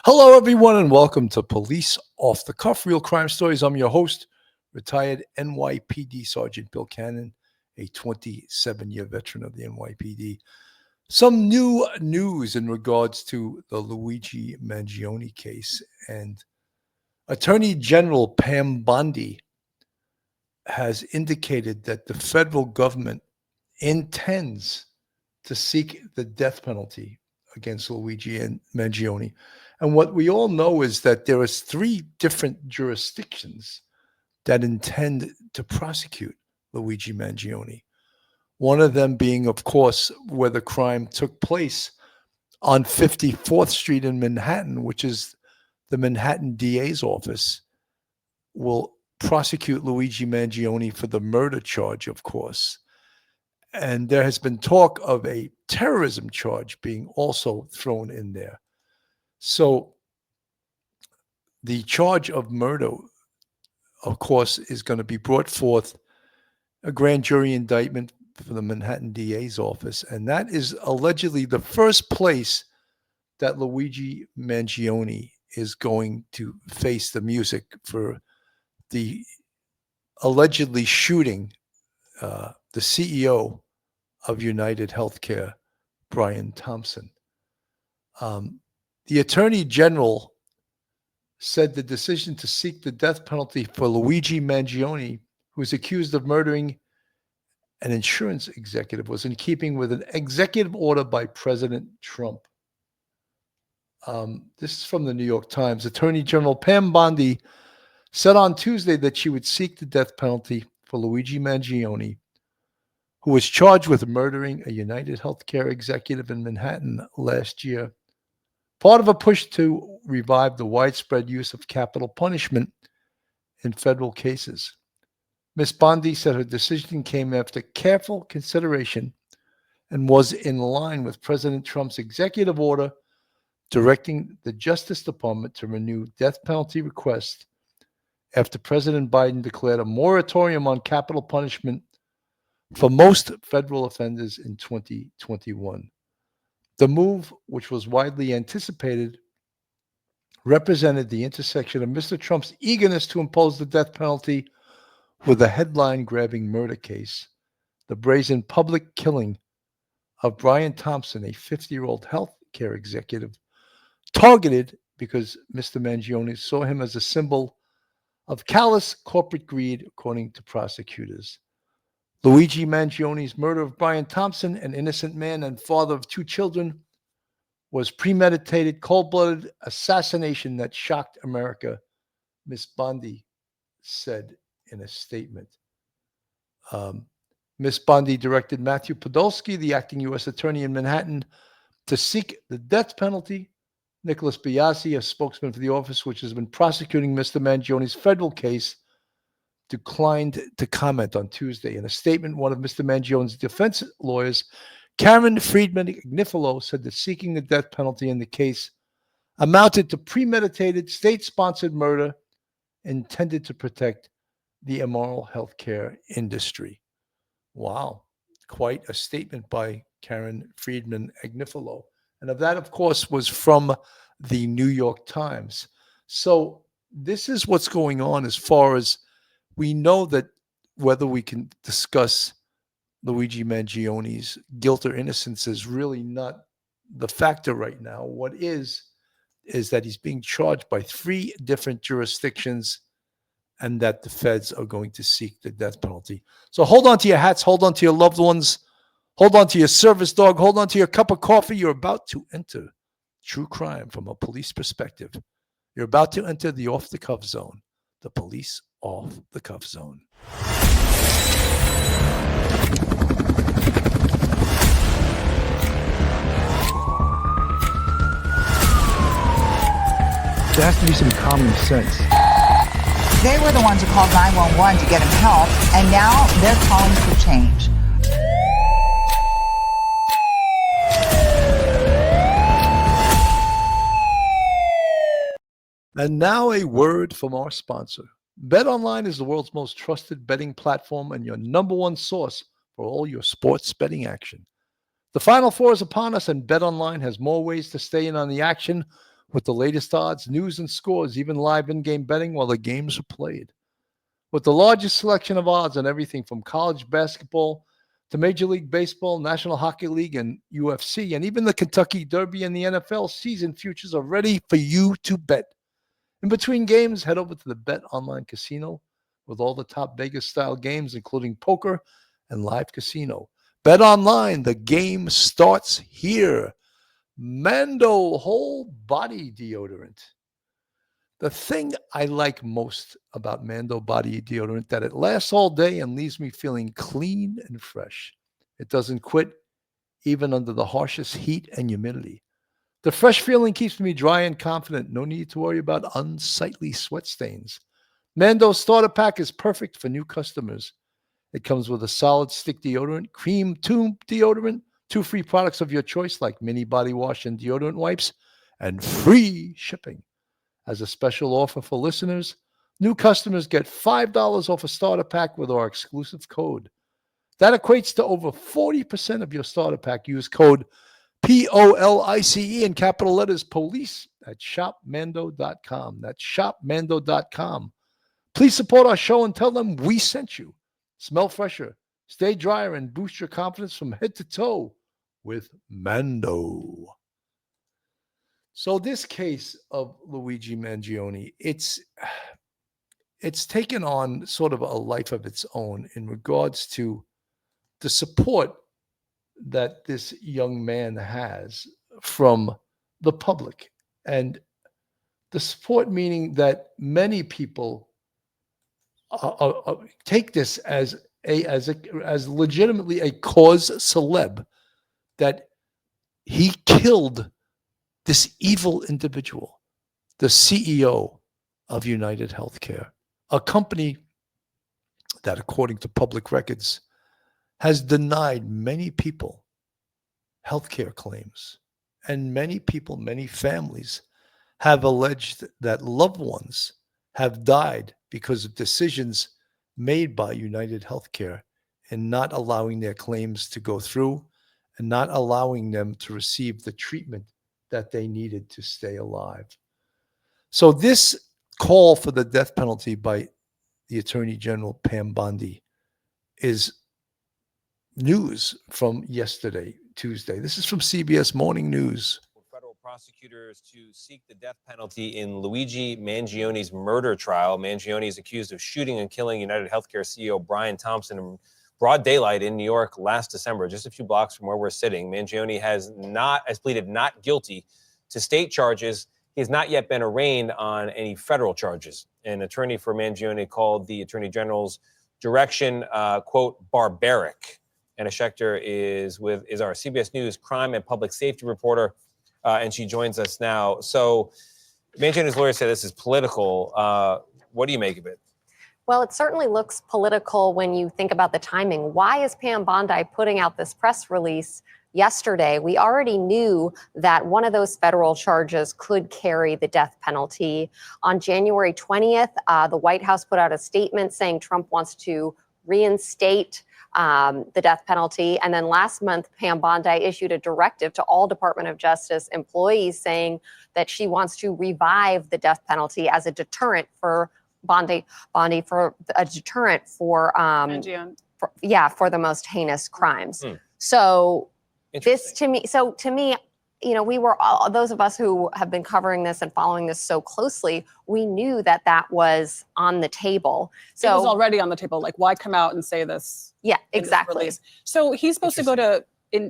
Hello, everyone, and welcome to Police Off the Cuff Real Crime Stories. I'm your host, retired NYPD Sergeant Bill Cannon, a 27-year veteran of the NYPD. Some new news in regards to the Luigi Mangione case, and Attorney General Pam Bondi has indicated that the federal government intends to seek the death penalty against Luigi Mangione. And what we all know is that there is 3 different jurisdictions that intend to prosecute Luigi Mangione. One of them being, of course, where the crime took place on 54th Street in Manhattan, which is the Manhattan DA's office, will prosecute Luigi Mangione for the murder charge, of course. And there has been talk of a terrorism charge being also thrown in there. So the charge of murder, of course, is going to be brought forth, a grand jury indictment for the Manhattan DA's office. And that is allegedly the first place that Luigi Mangione is going to face the music for the allegedly shooting the CEO of United Healthcare, Brian Thompson. The Attorney General said the decision to seek the death penalty for Luigi Mangione, who is accused of murdering an insurance executive, was in keeping with an executive order by President Trump. This is from the New York Times. Attorney General Pam Bondi said on Tuesday that she would seek the death penalty for Luigi Mangione, who was charged with murdering a United Healthcare executive in Manhattan last year, part of a push to revive the widespread use of capital punishment in federal cases. Ms. Bondi said her decision came after careful consideration and was in line with President Trump's executive order directing the Justice Department to renew death penalty requests after President Biden declared a moratorium on capital punishment for most federal offenders in 2021. The move, which was widely anticipated, represented the intersection of Mr. Trump's eagerness to impose the death penalty with a headline-grabbing murder case, the brazen public killing of Brian Thompson, a 50-year-old healthcare executive, targeted because Mr. Mangione saw him as a symbol of callous corporate greed, according to prosecutors. Luigi Mangione's murder of Brian Thompson, an innocent man and father of 2 children, was premeditated, cold-blooded assassination that shocked America, Ms. Bondi said in a statement. Ms. Bondi directed Matthew Podolsky, the acting U.S. attorney in Manhattan, to seek the death penalty. Nicholas Biasi, a spokesman for the office which has been prosecuting Mr. Mangione's federal case, declined to comment on Tuesday. In a statement, one of Mr. Mangione's defense lawyers, Karen Friedman-Agnifilo, said that seeking the death penalty in the case amounted to premeditated, state-sponsored murder intended to protect the immoral healthcare industry. Wow, quite a statement by Karen Friedman-Agnifilo. And that, of course, was from the New York Times. So this is what's going on as far as we know that whether we can discuss Luigi Mangione's guilt or innocence is really not the factor right now. What is that he's being charged by 3 different jurisdictions and that the feds are going to seek the death penalty. So hold on to your hats, hold on to your loved ones, hold on to your service dog, hold on to your cup of coffee. You're about to enter true crime from a police perspective. You're about to enter the off-the-cuff zone, the police off-the-cuff zone. There has to be some common sense. They were the ones who called 911 to get him help, and now they're calling for change. And now a word from our sponsor. BetOnline is the world's most trusted betting platform and your number one source for all your sports betting action. The Final Four is upon us, and BetOnline has more ways to stay in on the action with the latest odds, news, and scores, even live in-game betting while the games are played. With the largest selection of odds on everything from college basketball to Major League Baseball, National Hockey League, and UFC, and even the Kentucky Derby and the NFL season futures are ready for you to bet. In between games, head over to the Bet Online Casino with all the top Vegas-style games, including poker and live casino. Bet Online, the game starts here. Mando Whole Body Deodorant. The thing I like most about Mando Body Deodorant, that it lasts all day and leaves me feeling clean and fresh. It doesn't quit even under the harshest heat and humidity. The fresh feeling keeps me dry and confident. No need to worry about unsightly sweat stains. Mando's starter pack is perfect for new customers. It comes with a solid stick deodorant, cream tube deodorant, 2 free products of your choice like mini body wash and deodorant wipes, and free shipping. As a special offer for listeners, new customers get $5 off a starter pack with our exclusive code. That equates to over 40% of your starter pack. Use code POLICE in capital letters, police, at shopmando.com. That's shopmando.com. Please support our show and tell them we sent you. Smell fresher, stay drier, and boost your confidence from head to toe with Mando. So this case of Luigi Mangione, it's taken on sort of a life of its own in regards to the support that this young man has from the public. And the support meaning that many people take this as legitimately a cause celeb, that he killed this evil individual, the CEO of United Healthcare, a company that, according to public records, has denied many people healthcare claims. And many people, many families have alleged that loved ones have died because of decisions made by United Healthcare in not allowing their claims to go through and not allowing them to receive the treatment that they needed to stay alive. So this call for the death penalty by the Attorney General Pam Bondi is news from yesterday, Tuesday. This is from CBS Morning News. Federal prosecutors to seek the death penalty in Luigi Mangione's murder trial. Mangione is accused of shooting and killing United Healthcare CEO Brian Thompson in broad daylight in New York last December, just a few blocks from where we're sitting. Mangione has pleaded not guilty to state charges. He has not yet been arraigned on any federal charges. An attorney for Mangione called the Attorney General's direction, quote, barbaric. Anna Schechter is our CBS News crime and public safety reporter, and she joins us now. So Mangione's lawyer said this is political. What do you make of it? Well, it certainly looks political when you think about the timing. Why is Pam Bondi putting out this press release yesterday? We already knew that one of those federal charges could carry the death penalty. On January 20th, the White House put out a statement saying Trump wants to reinstate the death penalty. And then last month, Pam Bondi issued a directive to all Department of Justice employees saying that she wants to revive the death penalty as a deterrent for Bondi for a deterrent for for the most heinous crimes. So this to me, you know, we were all, those of us who have been covering this and following this so closely, we knew that that was on the table. So it was already on the table. Like, why come out and say this? Yeah, exactly. So he's supposed to go to,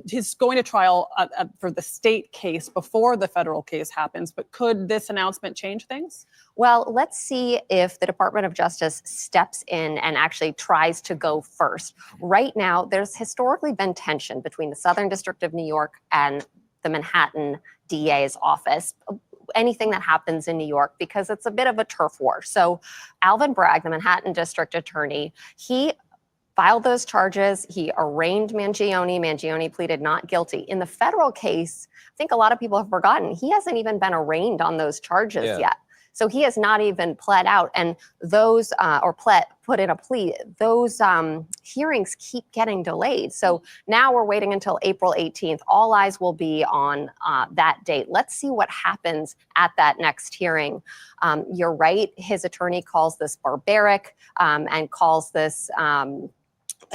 he's going to trial for the state case before the federal case happens. But could this announcement change things? Well, let's see if the Department of Justice steps in and actually tries to go first. Right now, there's historically been tension between the Southern District of New York and the Manhattan DA's office, anything that happens in New York, because it's a bit of a turf war. So Alvin Bragg, the Manhattan District Attorney, he filed those charges. He arraigned Mangione. Mangione pleaded not guilty. In the federal case, I think a lot of people have forgotten, he hasn't even been arraigned on those charges yet. So he has not even pled out, and those put in a plea. Those hearings keep getting delayed. So now we're waiting until April 18th. All eyes will be on that date. Let's see what happens at that next hearing. You're right. His attorney calls this barbaric and calls this.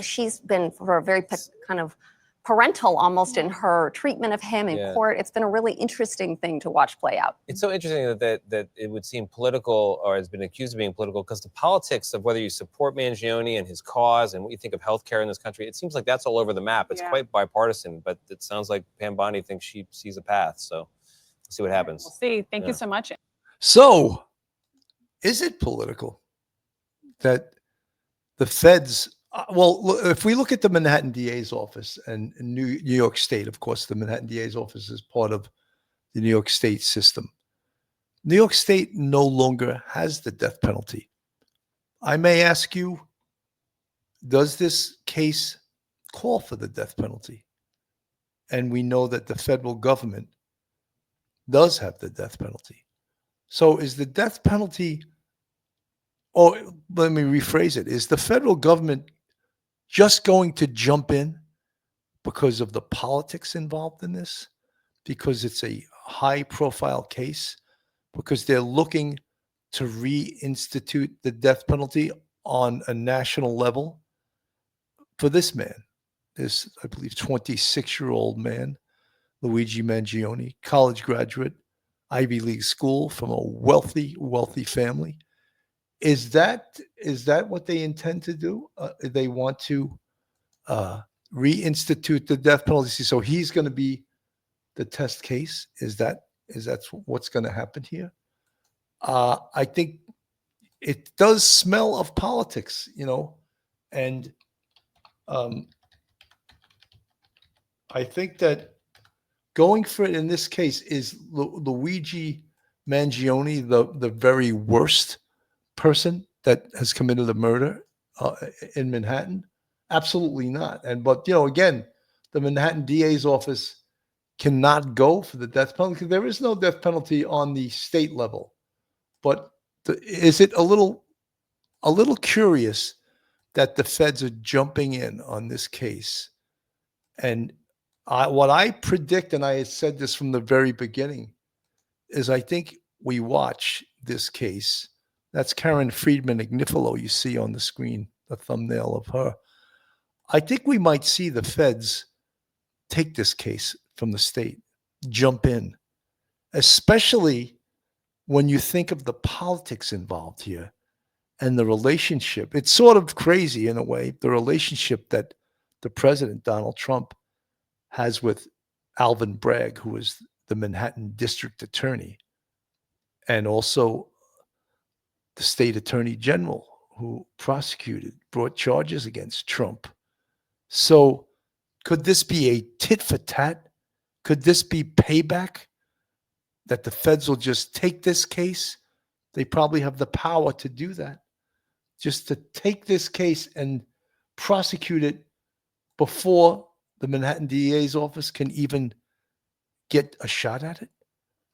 She's been for a very kind of parental almost in her treatment of him in court. It's been a really interesting thing to watch play out. It's so interesting that it would seem political, or has been accused of being political, because the politics of whether you support Mangione and his cause and what you think of healthcare in this country, it seems like that's all over the map. It's quite bipartisan, but it sounds like Pam Bondi thinks she sees a path. So we'll see what happens. We'll see. Thank you so much. So, is it political that the feds? Well, if we look at the Manhattan DA's office and New York State, of course, the Manhattan DA's office is part of the New York State system. New York State no longer has the death penalty. I may ask you, does this case call for the death penalty? And we know that the federal government does have the death penalty. So is the death penalty, or let me rephrase it, is the federal government just going to jump in because of the politics involved in this, because it's a high-profile case, because they're looking to reinstitute the death penalty on a national level for this man, this, I believe, 26-year-old man, Luigi Mangione, college graduate, Ivy League school from a wealthy, wealthy family. Is that what they intend to do? They want to reinstitute the death penalty. So he's going to be the test case. Is that what's going to happen here? I think it does smell of politics, and I think that going for it in this case is Luigi Mangione, the very worst person that has committed a murder in Manhattan? Absolutely not. But again, the Manhattan DA's office cannot go for the death penalty. There is no death penalty on the state level. But is it a little curious that the feds are jumping in on this case? And what I predict, and I had said this from the very beginning, is I think we watch this case. That's Karen Friedman Agnifilo you see on the screen, the thumbnail of her. I think we might see the feds take this case from the state, jump in, especially when you think of the politics involved here and the relationship. It's sort of crazy in a way, the relationship that the president, Donald Trump, has with Alvin Bragg, who is the Manhattan district attorney, and also the state attorney general who brought charges against Trump. So could this be a tit for tat? Could this be payback that the feds will just take this case? They probably have the power to do that, just to take this case and prosecute it before the Manhattan DA's office can even get a shot at it.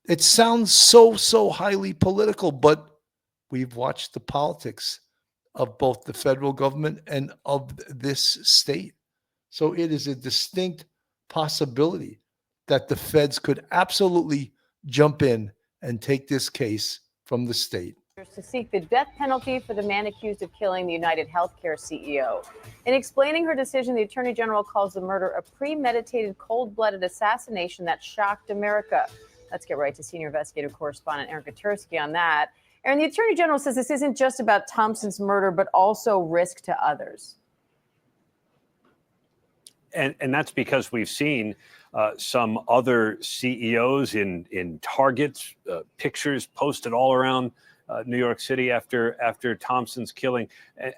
It sounds so highly political, but we've watched the politics of both the federal government and of this state. So it is a distinct possibility that the feds could absolutely jump in and take this case from the state. To seek the death penalty for the man accused of killing the United Healthcare CEO. In explaining her decision, the Attorney General calls the murder a premeditated, cold-blooded assassination that shocked America. Let's get right to senior investigative correspondent Erica Tursky on that. Aaron, the Attorney General says this isn't just about Thompson's murder, but also risk to others. And that's because we've seen some other CEOs in Target's pictures posted all around New York City after Thompson's killing.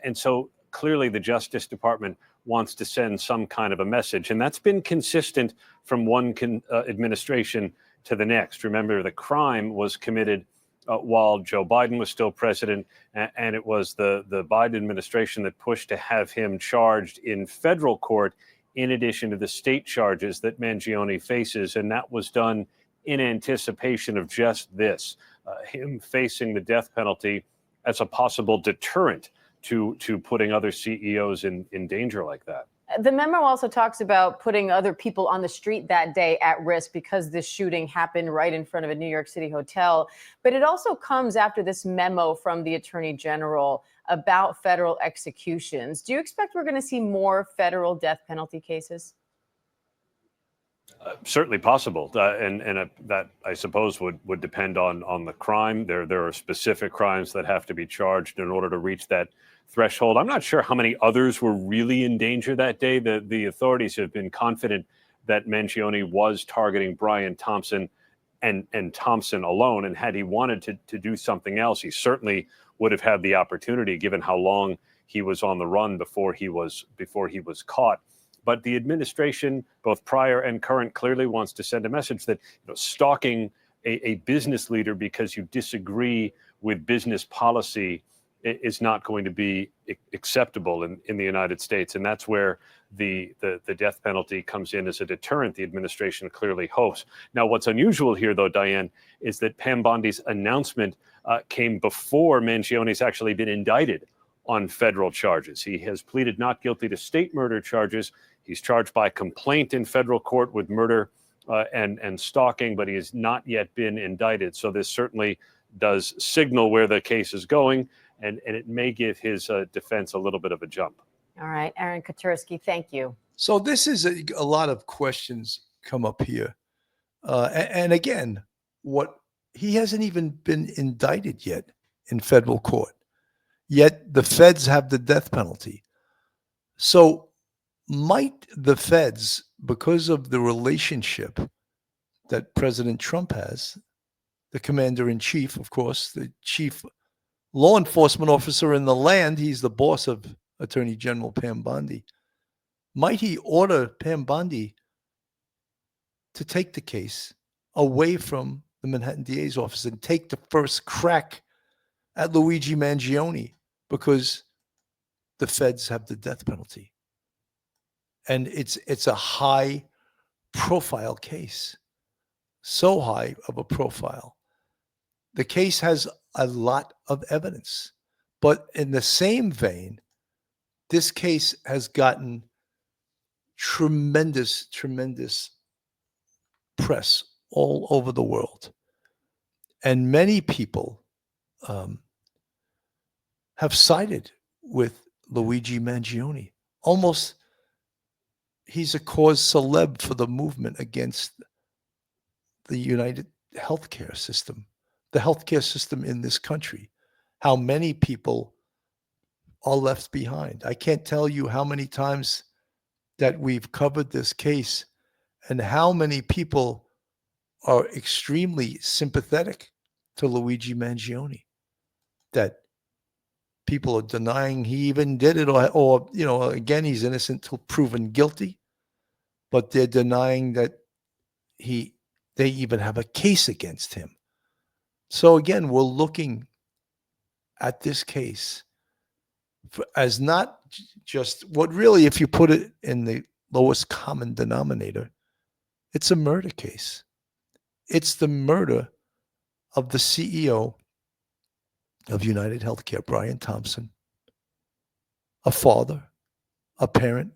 And so clearly the Justice Department wants to send some kind of a message. And that's been consistent from one administration to the next. Remember, the crime was committed while Joe Biden was still president, and it was the Biden administration that pushed to have him charged in federal court in addition to the state charges that Mangione faces. And that was done in anticipation of just this, him facing the death penalty as a possible deterrent to putting other CEOs in danger like that. The memo also talks about putting other people on the street that day at risk because this shooting happened right in front of a New York City hotel. But it also comes after this memo from the Attorney General about federal executions. Do you expect we're going to see more federal death penalty cases? Certainly possible, and that I suppose would depend on the crime. There are specific crimes that have to be charged in order to reach that threshold. I'm not sure how many others were really in danger that day. The authorities have been confident that Mangione was targeting Brian Thompson and Thompson alone, and had he wanted to do something else, he certainly would have had the opportunity, given how long he was on the run before he was caught. But the administration, both prior and current, clearly wants to send a message that stalking a business leader because you disagree with business policy is not going to be acceptable in the United States. And that's where the death penalty comes in as a deterrent, the administration clearly hopes. Now, what's unusual here, though, Diane, is that Pam Bondi's announcement came before Mangione's actually been indicted on federal charges. He has pleaded not guilty to state murder charges. He's charged by complaint in federal court with murder and stalking, but he has not yet been indicted. So this certainly does signal where the case is going, and it may give his defense a little bit of a jump. All right, Aaron Katursky, thank you. So this is a lot of questions come up here. And again, he hasn't even been indicted yet in federal court. Yet the feds have the death penalty. So might the feds, because of the relationship that President Trump has, the commander-in-chief, of course, the chief law enforcement officer in the land, he's the boss of Attorney General Pam Bondi, might he order Pam Bondi to take the case away from the Manhattan DA's office and take the first crack at Luigi Mangione, because the feds have the death penalty. And it's a high profile case, so high of a profile. The case has a lot of evidence, but in the same vein, this case has gotten tremendous press all over the world. And many people have sided with Luigi Mangione. Almost, he's a cause celeb for the movement against the United healthcare system, the healthcare system in this country. How many people are left behind. I can't tell you how many times that we've covered this case and how many people are extremely sympathetic to Luigi Mangione, that people are denying he even did it, or again, he's innocent till proven guilty, but they're denying that they even have a case against him. So again, we're looking at this case as not just what really, if you put it in the lowest common denominator, it's a murder case. It's the murder of the CEO of United Healthcare, Brian Thompson, a father, a parent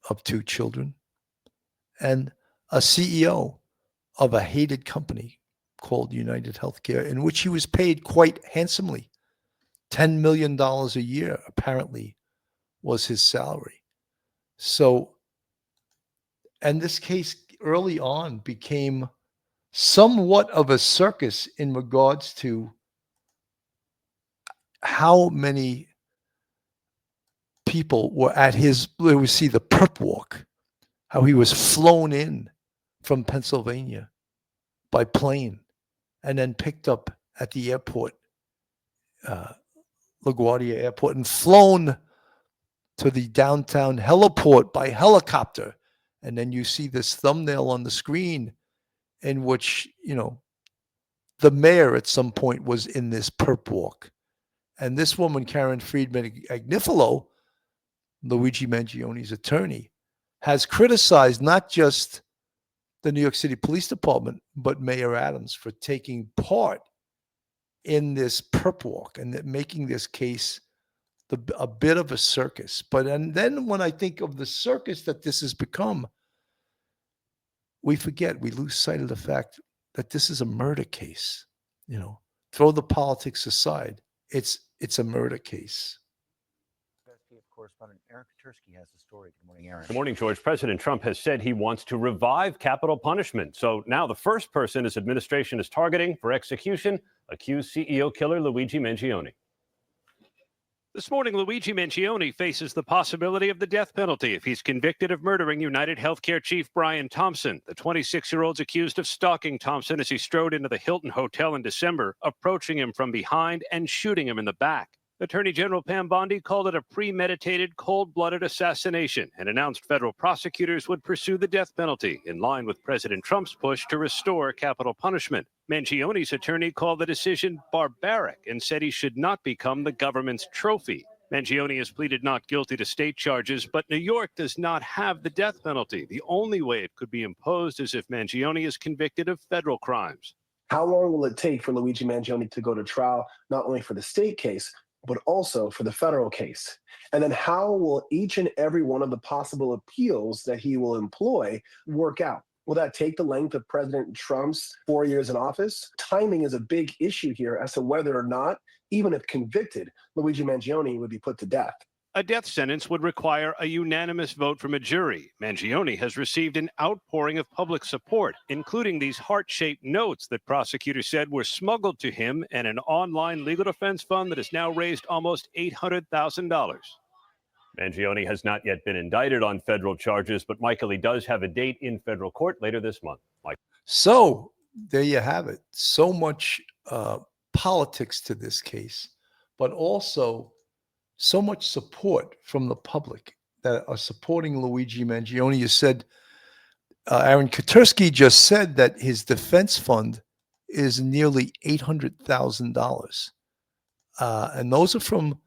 of 2 children, and a CEO of a hated company called United Healthcare, in which he was paid quite handsomely. $10 million a year, apparently, was his salary. So, and this case early on became somewhat of a circus in regards to how many people were at his, we see the perp walk, how he was flown in from Pennsylvania by plane and then picked up at the airport, LaGuardia Airport, and flown to the downtown heliport by helicopter. And then you see this thumbnail on the screen in which, the mayor at some point was in this perp walk. And this woman, Karen Friedman Agnifilo, Luigi Mangione's attorney, has criticized not just the New York City Police Department, but Mayor Adams for taking part in this perp walk and making this case a bit of a circus. And then when I think of the circus that this has become, we lose sight of the fact that this is a murder case. Throw the politics aside. It's a murder case. Correspondent Aaron Katersky has the story. Good morning, Aaron. Good morning, George. President Trump has said he wants to revive capital punishment. So now the first person his administration is targeting for execution, accused CEO killer Luigi Mangione. This morning, Luigi Mangione faces the possibility of the death penalty if he's convicted of murdering United Healthcare chief Brian Thompson. The 26-year-old's accused of stalking Thompson as he strode into the Hilton Hotel in December, approaching him from behind and shooting him in the back. Attorney General Pam Bondi called it a premeditated, cold-blooded assassination and announced federal prosecutors would pursue the death penalty in line with President Trump's push to restore capital punishment. Mangione's attorney called the decision barbaric and said he should not become the government's trophy. Mangione has pleaded not guilty to state charges, but New York does not have the death penalty. The only way it could be imposed is if Mangione is convicted of federal crimes. How long will it take for Luigi Mangione to go to trial, not only for the state case, but also for the federal case? And then how will each and every one of the possible appeals that he will employ work out? Will that take the length of President Trump's 4 years in office? Timing is a big issue here as to whether or not, even if convicted, Luigi Mangione would be put to death. A death sentence would require a unanimous vote from a jury. Mangione has received an outpouring of public support, including these heart-shaped notes that prosecutors said were smuggled to him and an online legal defense fund that has now raised almost $800,000. Mangione has not yet been indicted on federal charges, but Michael, he does have a date in federal court later this month. Mike. So there you have it. So much politics to this case, but also so much support from the public that are supporting Luigi Mangione. You said, Aaron Katersky just said that his defense fund is nearly $800,000. And those are from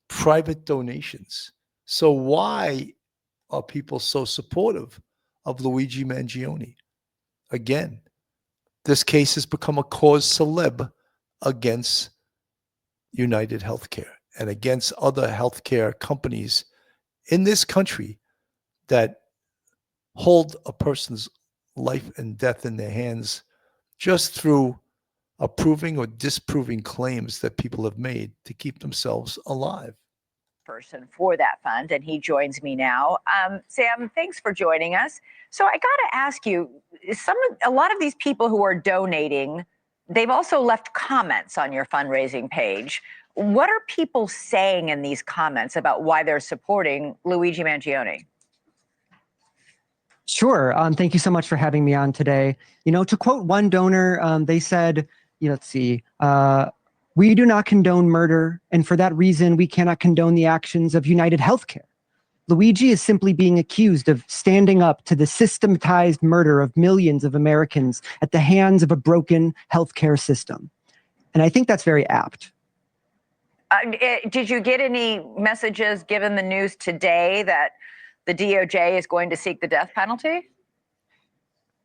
private donations. So why are people so supportive of Luigi Mangione? Again, this case has become a cause célèbre against United Healthcare and against other healthcare companies in this country that hold a person's life and death in their hands just through approving or disproving claims that people have made to keep themselves alive. Person for that fund, and he joins me now. Sam, thanks for joining us. So I got to ask you, a lot of these people who are donating, they've also left comments on your fundraising page. What are people saying in these comments about why they're supporting Luigi Mangione? Sure. Thank you so much for having me on today. To quote one donor, they said, let's see, we do not condone murder, and for that reason, we cannot condone the actions of United Healthcare. Luigi is simply being accused of standing up to the systematized murder of millions of Americans at the hands of a broken healthcare system. And I think that's very apt. Did you get any messages given the news today that the DOJ is going to seek the death penalty?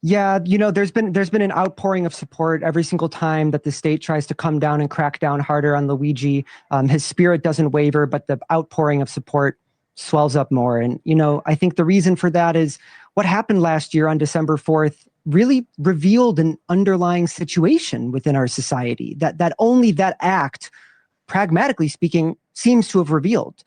Yeah, there's been an outpouring of support every single time that the state tries to come down and crack down harder on Luigi. His spirit doesn't waver, but the outpouring of support swells up more. And, I think the reason for that is what happened last year on December 4th really revealed an underlying situation within our society that only that act, pragmatically speaking, seems to have revealed.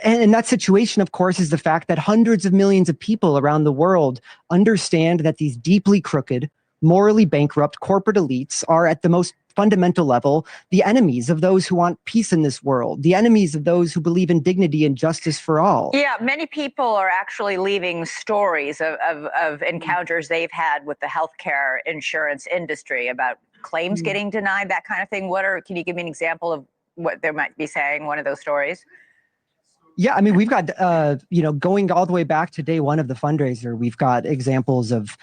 And that situation, of course, is the fact that hundreds of millions of people around the world understand that these deeply crooked, morally bankrupt corporate elites are at the most fundamental level the enemies of those who want peace in this world, the enemies of those who believe in dignity and justice for all. Yeah, many people are actually leaving stories of encounters they've had with the healthcare insurance industry about claims getting denied, that kind of thing. Can you give me an example of what they might be saying, one of those stories? Yeah, I mean, we've got, going all the way back to day one of the fundraiser, we've got examples of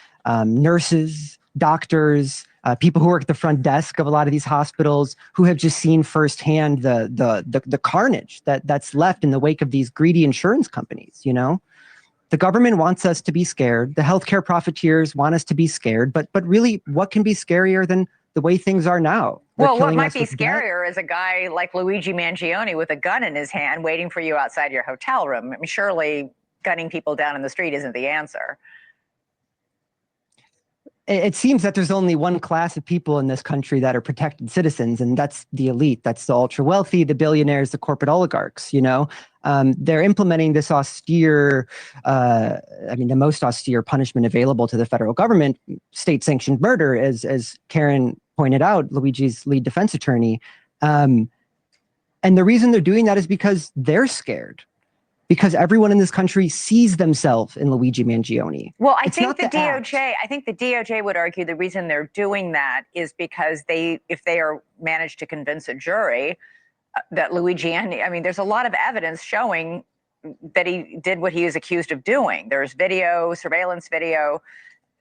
nurses, doctors, people who work at the front desk of a lot of these hospitals who have just seen firsthand the carnage that's left in the wake of these greedy insurance companies, The government wants us to be scared. The healthcare profiteers want us to be scared. But really, what can be scarier than the way things are now. They're Well, what killing might us be with debt. scarier is a guy like Luigi Mangione with a gun in his hand waiting for you outside your hotel room. I mean, surely gunning people down in the street isn't the answer. It seems that there's only one class of people in this country that are protected citizens, and that's the elite. That's the ultra wealthy, the billionaires, the corporate oligarchs. They're implementing this austere, the most austere punishment available to the federal government, state-sanctioned murder, as Karen pointed out, Luigi's lead defense attorney. And the reason they're doing that is because they're scared. Because everyone in this country sees themselves in Luigi Mangione. Well, I It's think not the act. DOJ would argue the reason they're doing that is because if they are managed to convince a jury that Luigi, there's a lot of evidence showing that he did what he was accused of doing. There's video, surveillance video.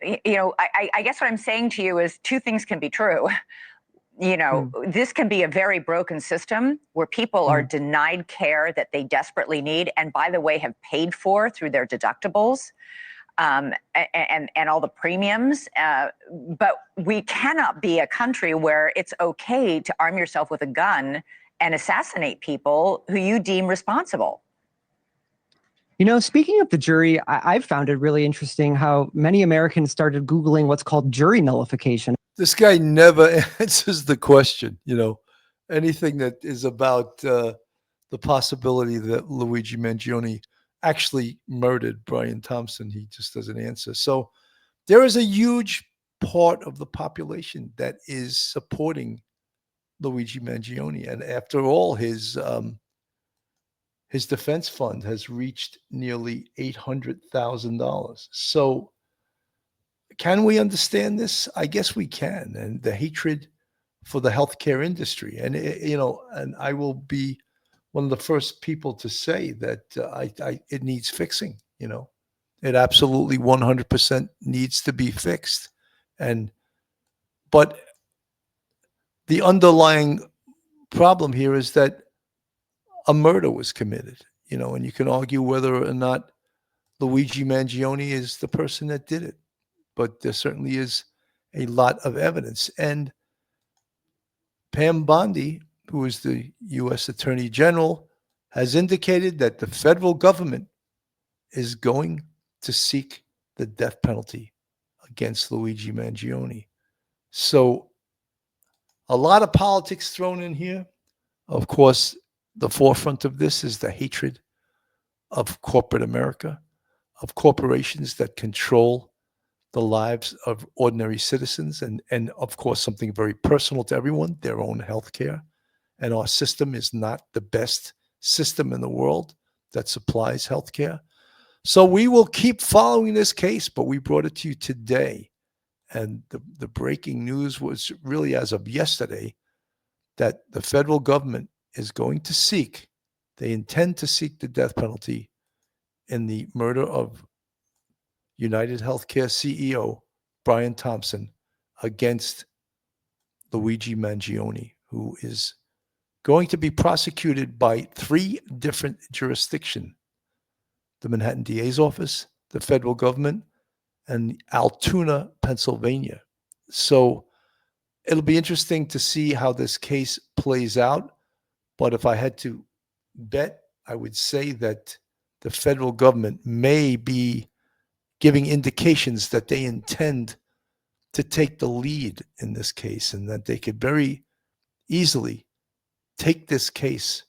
I guess what I'm saying to you is two things can be true. This can be a very broken system where people are denied care that they desperately need, and by the way, have paid for through their deductibles and all the premiums. But we cannot be a country where it's okay to arm yourself with a gun and assassinate people who you deem responsible. Speaking of the jury, I've found it really interesting how many Americans started Googling what's called jury nullification. This guy never answers the question, anything that is about the possibility that Luigi Mangione actually murdered Brian Thompson. He just doesn't answer. So there is a huge part of the population that is supporting Luigi Mangione. And after all, his defense fund has reached nearly $800,000. So can we understand this? I guess we can. And the hatred for the healthcare industry. And, and I will be one of the first people to say that it needs fixing. It absolutely 100% needs to be fixed. But the underlying problem here is that a murder was committed, and you can argue whether or not Luigi Mangione is the person that did it. But there certainly is a lot of evidence. And Pam Bondi, who is the U.S. Attorney General, has indicated that the federal government is going to seek the death penalty against Luigi Mangione. So a lot of politics thrown in here. Of course, the forefront of this is the hatred of corporate America, of corporations that control the lives of ordinary citizens, and of course, something very personal to everyone, their own health care. And our system is not the best system in the world that supplies health care. So we will keep following this case, but we brought it to you today. And the breaking news was really as of yesterday that the federal government is going to they intend to seek the death penalty in the murder of United Healthcare CEO Brian Thompson against Luigi Mangione, who is going to be prosecuted by 3 different jurisdictions: the Manhattan DA's office, the federal government, and Altoona, Pennsylvania. So it'll be interesting to see how this case plays out. But if I had to bet, I would say that the federal government may be giving indications that they intend to take the lead in this case, and that they could very easily take this case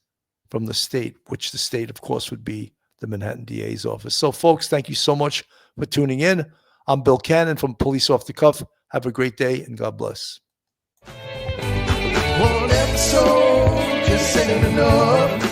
from the state, which the state, of course, would be the Manhattan DA's office. So, folks, thank you so much for tuning in. I'm Bill Cannon from Police Off the Cuff. Have a great day, and God bless. One episode just ain't enough.